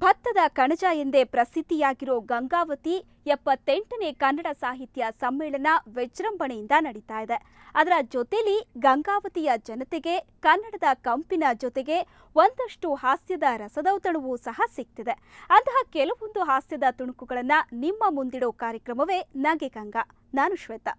ಭತ್ತದ ಕಣಜ ಎಂದೇ ಪ್ರಸಿದ್ಧಿಯಾಗಿರೋ ಗಂಗಾವತಿ 78ನೇ ಕನ್ನಡ ಸಾಹಿತ್ಯ ಸಮ್ಮೇಳನ ವಿಜೃಂಭಣೆಯಿಂದ ನಡೀತಾ ಇದೆ. ಅದರ ಜೊತೆಲಿ ಗಂಗಾವತಿಯ ಜನತೆಗೆ ಕನ್ನಡದ ಕಂಪಿನ ಜೊತೆಗೆ ಒಂದಷ್ಟು ಹಾಸ್ಯದ ರಸದೌತಣವೂ ಸಹ ಸಿಗ್ತಿದೆ. ಅಂತಹ ಕೆಲವೊಂದು ಹಾಸ್ಯದ ತುಣುಕುಗಳನ್ನ ನಿಮ್ಮ ಮುಂದಿಡೋ ಕಾರ್ಯಕ್ರಮವೇ ನಗೆ ಗಂಗಾ. ನಾನು ಶ್ವೇತಾ.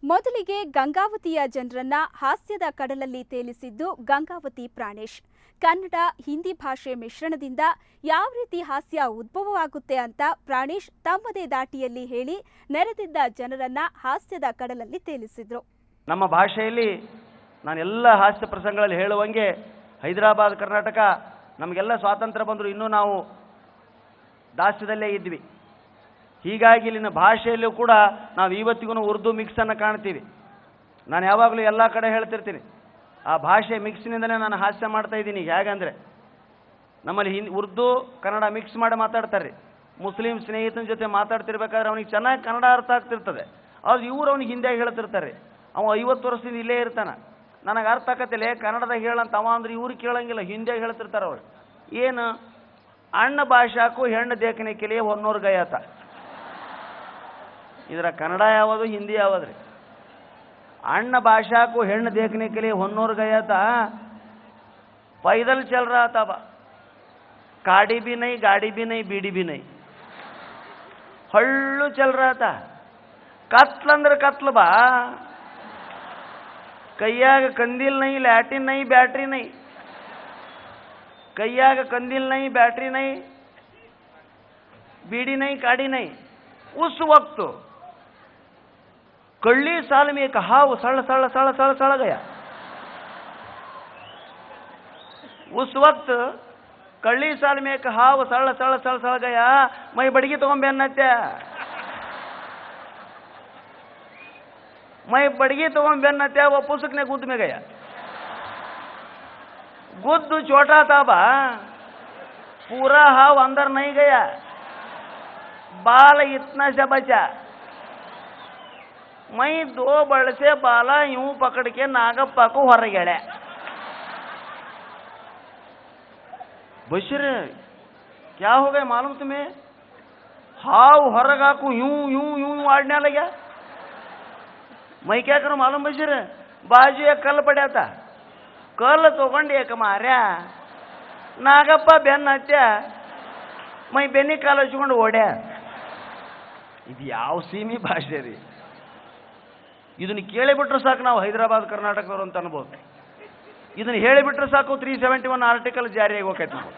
ಮೊದಲಿಗೆ ಗಂಗಾವತಿಯ ಜನರನ್ನ ಹಾಸ್ಯದ ಕಡಲಲ್ಲಿ ತೇಲಿಸಿದ್ದು ಗಂಗಾವತಿ ಪ್ರಾಣೇಶ್. ಕನ್ನಡ ಹಿಂದಿ ಭಾಷೆ ಮಿಶ್ರಣದಿಂದ ಯಾವ ರೀತಿ ಹಾಸ್ಯ ಉದ್ಭವವಾಗುತ್ತೆ ಅಂತ ಪ್ರಾಣೇಶ್ ತಮ್ಮದೇ ದಾಟಿಯಲ್ಲಿ ಹೇಳಿ ನೆರೆದಿದ್ದ ಜನರನ್ನ ಹಾಸ್ಯದ ಕಡಲಲ್ಲಿ ತೇಲಿಸಿದ್ರು. ನಮ್ಮ ಭಾಷೆಯಲ್ಲಿ ನಾನೆಲ್ಲ ಹಾಸ್ಯ ಪ್ರಸಂಗಗಳಲ್ಲಿ ಹೇಳುವಂಗೆ ಹೈದರಾಬಾದ್ ಕರ್ನಾಟಕ ನಮಗೆಲ್ಲ ಸ್ವಾತಂತ್ರ್ಯ ಬಂದರೂ ಇನ್ನೂ ನಾವು ದಾಸ್ಯದಲ್ಲೇ ಇದ್ವಿ. ಹೀಗಾಗಿ ಇಲ್ಲಿನ ಭಾಷೆಯಲ್ಲೂ ಕೂಡ ನಾವು ಇವತ್ತಿಗೂ ಉರ್ದು ಮಿಕ್ಸನ್ನು ಕಾಣ್ತೀವಿ. ನಾನು ಯಾವಾಗಲೂ ಎಲ್ಲ ಕಡೆ ಹೇಳ್ತಿರ್ತೀನಿ, ಆ ಭಾಷೆ ಮಿಕ್ಸ್ನಿಂದಲೇ ನಾನು ಹಾಸ್ಯ ಮಾಡ್ತಾ ಇದ್ದೀನಿ. ಹೇಗಂದರೆ ನಮ್ಮಲ್ಲಿ ಉರ್ದು ಕನ್ನಡ ಮಿಕ್ಸ್ ಮಾಡಿ ಮಾತಾಡ್ತಾರೆ. ಮುಸ್ಲಿಂ ಸ್ನೇಹಿತನ ಜೊತೆ ಮಾತಾಡ್ತಿರ್ಬೇಕಾದ್ರೆ ಅವನಿಗೆ ಚೆನ್ನಾಗಿ ಕನ್ನಡ ಅರ್ಥ ಆಗ್ತಿರ್ತದೆ, ಆದ್ರೆ ಇವ್ರು ಅವ್ನಿಗೆ ಹಿಂದಿಯಾಗಿ ಹೇಳ್ತಿರ್ತಾರೆ. ಅವ 50 ವರ್ಷದಿಂದ ಇಲ್ಲೇ ಇರ್ತಾನೆ, ನನಗೆ ಅರ್ಥ ಆಗತ್ತಿಲ್ಲ ಕನ್ನಡದಾಗ ಹೇಳಂತ ಅವ ಅಂದ್ರೆ ಇವ್ರು ಕೇಳಂಗಿಲ್ಲ, ಹಿಂದಿಯಾಗಿ ಹೇಳ್ತಿರ್ತಾರೆ ಅವ್ರು. ಏನು ಅಣ್ಣ ಭಾಷಾಕು ಹೆಣ್ಣು ದೇಖನೆ ಕೆಲಿಯೇ ಹೊನ್ನೂರು ಗಯಾತ. ಇದರ ಕನ್ನಡ ಯಾವುದು ಹಿಂದಿ ಯಾವದ್ರಿ? ಅಣ್ಣ ಭಾಷಾಕು ಹೆಣ್ಣು देखने के लिए होन्नूर गया था, पैदल चल रहा था, गाड़ी भी नहीं बीड़ी भी नहीं, हल्लू चल रहा था. कत्ल अंदर कत्ल बा, कईयाग कंदील नहीं, लैटिन नहीं, बैटरी नहीं. कईयाग कंदील नहीं, बैटरी नहीं, बीड़ी नहीं, काड़ी नहीं. उस वक्त कल्ली साल में एक हाव सड़ सड़ सड़ सड़ सड़ गया. उस वक्त कल्ली साल में एक हाव सड़ सड़ सड़ सड़ गया. मैं बड़गी तಗೊಂಡ್ಬೆನ್ನತ್ತೆ, मैं बड़गी तಗೊಂಡ್ಬೆನ್ನತ್ತೆ. वो पुस्तक ने गुद में गया. गुद छोटा था बा, पूरा हाव अंदर नहीं गया, बाल इतना सा बचा. मैं 2 बड़ से बाला यूं पकड़ के नागप्पा को ಹೊರಗೆಳೆ. बशीर क्या हो गया मालूम तुम्हें? हाव ಹೊರगा को यूं यूं यूं आड़ने लगा. मैं क्या करूं मालूम बशीर? बाजू एक कल पड़ा था, कल तಗೊಂಡು एक मार्या, नागप्ಪ ಬೆನ್ನ ಹತ್ಯ, मैं ಬೆನ್ನಿ ಕಾಲು ಹಚ್ಕೊಂಡು ಓಡ್ಯಾ. ಇದು ಯಾವ ಸೀಮಿ ಭಾಷೆ ರೀ? ಇದನ್ನು ಕೇಳಿಬಿಟ್ರೆ ಸಾಕು ನಾವು ಹೈದರಾಬಾದ್ ಕರ್ನಾಟಕದವರು ಅಂತ ಅನ್ಬೋದು. ಇದನ್ನು ಹೇಳಿಬಿಟ್ರೆ ಸಾಕು 371 ಆರ್ಟಿಕಲ್ ಜಾರಿಯಾಗಿ ಹೋಗೈತೆ ನಾವು.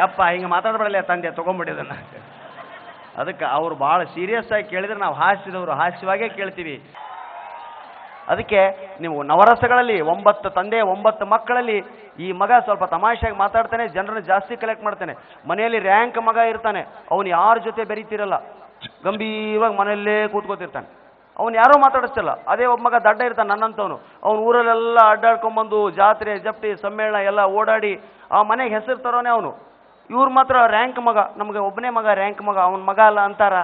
ಯಪ್ಪ ಹಿಂಗೆ ಮಾತಾಡಬೇಡಲ್ಲ ತಂದೆ, ತೊಗೊಂಡ್ಬಿಟ್ಟಿದ್ದನ್ನು. ಅದಕ್ಕೆ ಅವರು ಭಾಳ ಸೀರಿಯಸ್ ಆಗಿ ಕೇಳಿದ್ರೆ ನಾವು ಹಾಸ್ಯದವರು ಹಾಸ್ಯವಾಗೇ ಕೇಳ್ತೀವಿ. ಅದಕ್ಕೆ ನೀವು ನವರಸಗಳಲ್ಲಿ 9 ತಂದೆ 9 ಮಕ್ಕಳಲ್ಲಿ ಈ ಮಗ ಸ್ವಲ್ಪ ತಮಾಷೆಯಾಗಿ ಮಾತಾಡ್ತಾನೆ, ಜನರನ್ನು ಜಾಸ್ತಿ ಕಲೆಕ್ಟ್ ಮಾಡ್ತಾನೆ. ಮನೆಯಲ್ಲಿ ರ್ಯಾಂಕ್ ಮಗ ಇರ್ತಾನೆ, ಅವನು ಯಾರ ಜೊತೆ ಬೆರೀತಿರಲ್ಲ, ಗಂಭೀರವಾಗಿ ಮನೆಯಲ್ಲೇ ಕೂತ್ಕೋತಿರ್ತಾನೆ, ಅವನು ಯಾರೂ ಮಾತಾಡಿಸ್ತಿಲ್ಲ. ಅದೇ ಒಬ್ಬ ಮಗ ದಡ್ಡ ಇರ್ತಾನೆ ನನ್ನಂತವನು, ಅವನು ಊರಲ್ಲೆಲ್ಲ ಅಡ್ಡಾಡ್ಕೊಂಬಂದು ಜಾತ್ರೆ ಜಪ್ಟಿ ಸಮ್ಮೇಳನ ಎಲ್ಲ ಓಡಾಡಿ ಆ ಮನೆಗೆ ಹೆಸರು ತರೋನೆ ಅವನು. ಇವ್ರು ಮಾತ್ರ ರ್ಯಾಂಕ್ ಮಗ, ನಮಗೆ ಒಬ್ಬನೇ ಮಗ ರ್ಯಾಂಕ್ ಮಗ, ಅವನ ಮಗ ಅಲ್ಲ ಅಂತಾರ.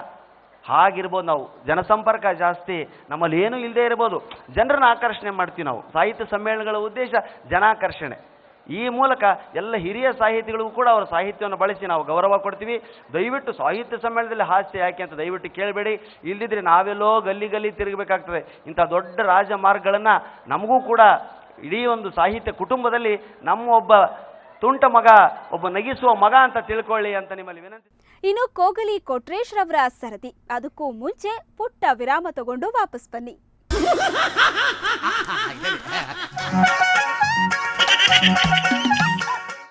ಹಾಗಿರ್ಬೋದು. ನಾವು ಜನಸಂಪರ್ಕ ಜಾಸ್ತಿ, ನಮ್ಮಲ್ಲಿ ಏನೂ ಇಲ್ಲದೆ ಇರ್ಬೋದು, ಜನರನ್ನ ಆಕರ್ಷಣೆ ಮಾಡ್ತೀವಿ ನಾವು. ಸಾಹಿತ್ಯ ಸಮ್ಮೇಳನಗಳ ಉದ್ದೇಶ ಜನಾಕರ್ಷಣೆ. ಈ ಮೂಲಕ ಎಲ್ಲ ಹಿರಿಯ ಸಾಹಿತಿಗಳಿಗೂ ಕೂಡ ಅವರ ಸಾಹಿತ್ಯವನ್ನು ಬಳಸಿ ನಾವು ಗೌರವ ಕೊಡ್ತೀವಿ. ದಯವಿಟ್ಟು ಸಾಹಿತ್ಯ ಸಮ್ಮೇಳನದಲ್ಲಿ ಹಾಸ್ಯ ಯಾಕೆ ಅಂತ ದಯವಿಟ್ಟು ಕೇಳಬೇಡಿ. ಇಲ್ಲದಿದ್ರೆ ನಾವೆಲ್ಲೋ ಗಲ್ಲಿ ಗಲ್ಲಿ ತಿರುಗಬೇಕಾಗ್ತದೆ. ಇಂಥ ದೊಡ್ಡ ರಾಜಮಾರ್ಗಗಳನ್ನು ನಮಗೂ ಕೂಡ ಇಡೀ ಒಂದು ಸಾಹಿತ್ಯ ಕುಟುಂಬದಲ್ಲಿ ನಮ್ಮ ಒಬ್ಬ ತುಂಟ ಮಗ, ಒಬ್ಬ ನಗಿಸುವ ಮಗ ಅಂತ ತಿಳ್ಕೊಳ್ಳಿ ಅಂತ ನಿಮ್ಮಲ್ಲಿ ವಿನಂತಿ. ಇನ್ನು ಕೋಗಲಿ ಕೊಟ್ರೇಶ್ ರವರ ಸರದಿ. ಅದಕ್ಕೂ ಮುಂಚೆ ಪುಟ್ಟ ವಿರಾಮ ತಗೊಂಡು ವಾಪಸ್ ಬನ್ನಿ.